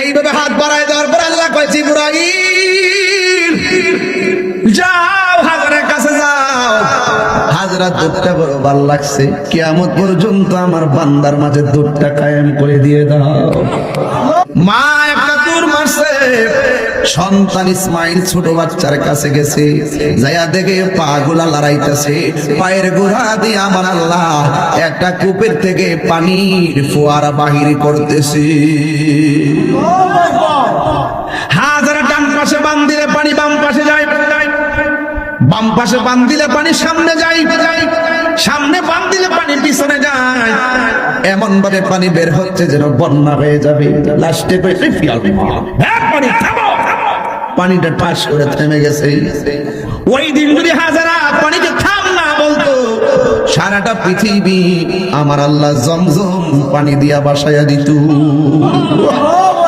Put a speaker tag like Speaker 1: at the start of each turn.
Speaker 1: এইভাবে হাত বাড়ায় দেওয়ার পর আল্লাহ কয় জিবরাইল যাও হাজরার কাছে যাও। হাজরা দুধটা বড় ভালো লাগছে, কিয়ামত পর্যন্ত আমার বান্দার মাঝে দুধটা কায়েম করে দিয়ে দাও। মা একটা দূর মারছে, সন্তান ইসমাইল ছোট বাচ্চার কাছে গেছে, যাইয়া দেখে পা গুলা লড়াইতেছে, পায়ের গোড়া দিয়ে আমার আল্লাহ একটা কূপের থেকে পানির ফোয়ারা বাহির করতেছে। হাজারা ডান পাশে বান দিলে পানি বাম পাশে যায়, বাম পাশে বান দিলে পানি সামনে যায়, সামনে বান দিলে পানি পিছনে যায়, এমন ভাবে পানি বের হচ্ছে যেন বন্যা হয়ে যাবে। লাস্টে পানি থামো, পানিটা পাশ করে থেমে গেছে। ওই দিন যদি হাজারা পানিকে থাম না বলতো, সারাটা পৃথিবী আমার আল্লাহ জমজম পানি দিয়া বাসায়া দিত।